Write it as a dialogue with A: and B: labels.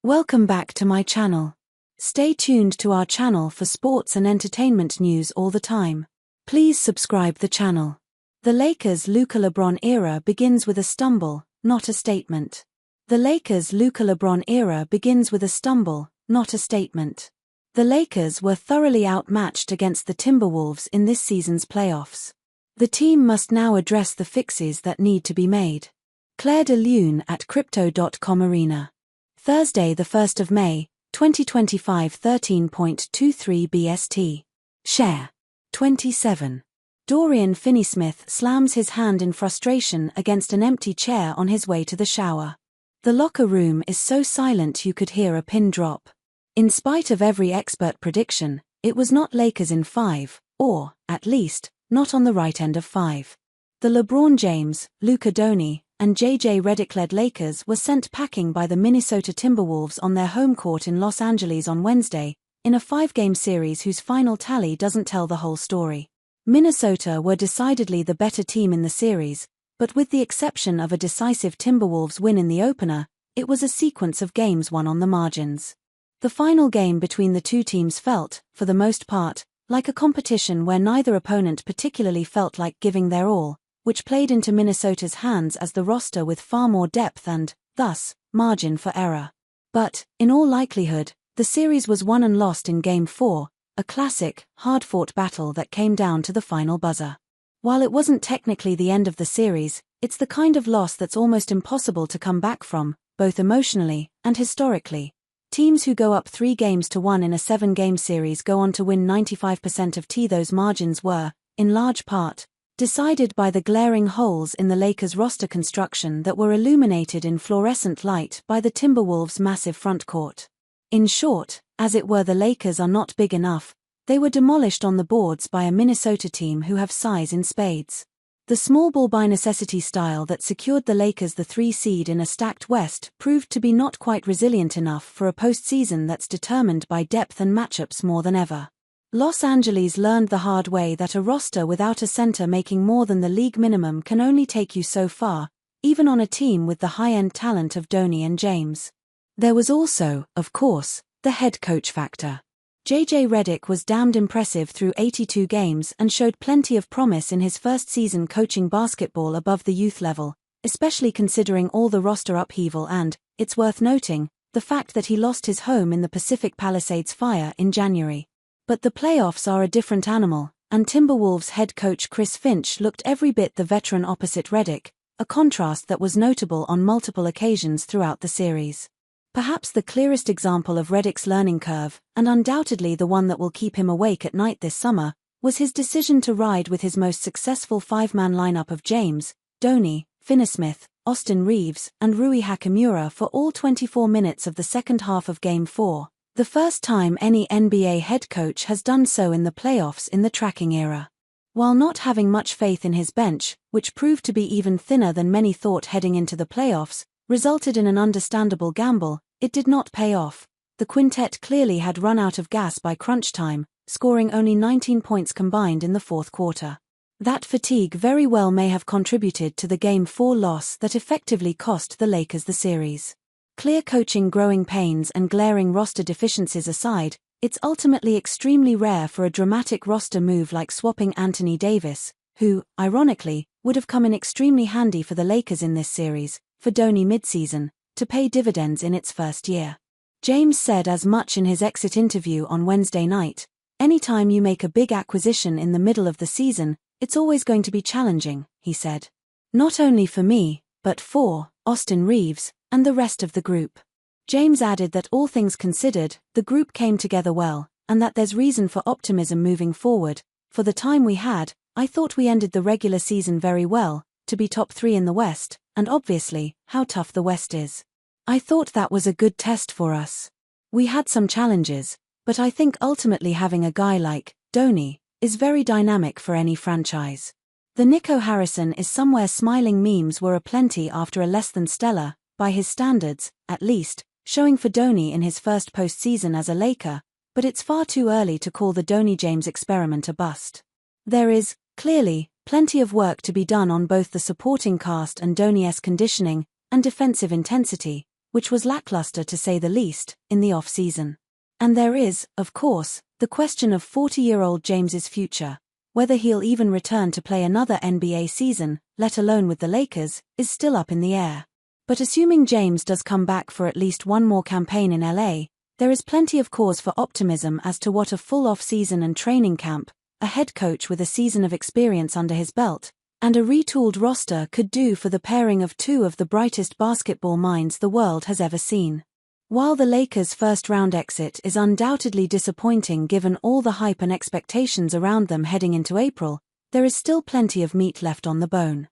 A: Welcome back to my channel. Stay tuned to our channel for sports and entertainment news all the time. Please subscribe the channel. The Lakers' Luka-LeBron era begins with a stumble, not a statement. The Lakers' Luka-LeBron era begins with a stumble, not a statement. The Lakers were thoroughly outmatched against the Timberwolves in this season's playoffs. The team must now address the fixes that need to be made. Claire de Lune at Crypto.com Arena. Thursday, the 1st of May, 2025, 13.23 BST. Share. 27. Dorian Finney-Smith slams his hand in frustration against an empty chair on his way to the shower. The locker room is so silent you could hear a pin drop. In spite of every expert prediction, it was not Lakers in 5, or, at least, not on the right end of 5. The LeBron James, Luka Doncic, and J.J. Redick-led Lakers were sent packing by the Minnesota Timberwolves on their home court in Los Angeles on Wednesday, in a 5-game series whose final tally doesn't tell the whole story. Minnesota were decidedly the better team in the series, but with the exception of a decisive Timberwolves win in the opener, it was a sequence of games won on the margins. The final game between the two teams felt, for the most part, like a competition where neither opponent particularly felt like giving their all, which played into Minnesota's hands as the roster with far more depth and, thus, margin for error. But, in all likelihood, the series was won and lost in Game 4, a classic, hard-fought battle that came down to the final buzzer. While it wasn't technically the end of the series, it's the kind of loss that's almost impossible to come back from, both emotionally and historically. Teams who go up 3-1 in a 7-game series go on to win 95% of those margins were, in large part, decided by the glaring holes in the Lakers' roster construction that were illuminated in fluorescent light by the Timberwolves' massive frontcourt. In short, as it were, the Lakers are not big enough, they were demolished on the boards by a Minnesota team who have size in spades. The small ball by necessity style that secured the Lakers the 3 seed in a stacked West proved to be not quite resilient enough for a postseason that's determined by depth and matchups more than ever. Los Angeles learned the hard way that a roster without a center making more than the league minimum can only take you so far, even on a team with the high-end talent of Doncic and James. There was also, of course, the head coach factor. J.J. Redick was damned impressive through 82 games and showed plenty of promise in his first season coaching basketball above the youth level, especially considering all the roster upheaval and, it's worth noting, the fact that he lost his home in the Pacific Palisades fire in January. But the playoffs are a different animal, and Timberwolves head coach Chris Finch looked every bit the veteran opposite Redick, a contrast that was notable on multiple occasions throughout the series. Perhaps the clearest example of Redick's learning curve, and undoubtedly the one that will keep him awake at night this summer, was his decision to ride with his most successful 5-man lineup of James, Doncic, Finney-Smith, Austin Reeves, and Rui Hachimura for all 24 minutes of the second half of Game 4, the first time any NBA head coach has done so in the playoffs in the tracking era. While not having much faith in his bench, which proved to be even thinner than many thought heading into the playoffs, resulted in an understandable gamble, it did not pay off. The quintet clearly had run out of gas by crunch time, scoring only 19 points combined in the fourth quarter. That fatigue very well may have contributed to the Game 4 loss that effectively cost the Lakers the series. Clear coaching growing pains and glaring roster deficiencies aside, it's ultimately extremely rare for a dramatic roster move like swapping Anthony Davis, who, ironically, would have come in extremely handy for the Lakers in this series, for Doncic midseason, to pay dividends in its first year. James said as much in his exit interview on Wednesday night. Anytime you make a big acquisition in the middle of the season, it's always going to be challenging, he said. Not only for me, but for Austin Reeves and the rest of the group. James added that all things considered, the group came together well, and that there's reason for optimism moving forward. For the time we had, I thought we ended the regular season very well, to be top 3 in the West, and obviously, how tough the West is. I thought that was a good test for us. We had some challenges, but I think ultimately having a guy like Doncic is very dynamic for any franchise. The Nico Harrison is somewhere smiling memes were aplenty after a less than stellar, by his standards, at least, showing for Doncic in his first postseason as a Laker, but it's far too early to call the Doncic-James experiment a bust. There is, clearly, plenty of work to be done on both the supporting cast and Doncic's conditioning and defensive intensity, which was lackluster to say the least, in the off-season. And there is, of course, the question of 40-year-old James's future. Whether he'll even return to play another NBA season, let alone with the Lakers, is still up in the air. But assuming James does come back for at least one more campaign in LA, there is plenty of cause for optimism as to what a full off-season and training camp, a head coach with a season of experience under his belt, and a retooled roster could do for the pairing of two of the brightest basketball minds the world has ever seen. While the Lakers' first-round exit is undoubtedly disappointing given all the hype and expectations around them heading into April, there is still plenty of meat left on the bone.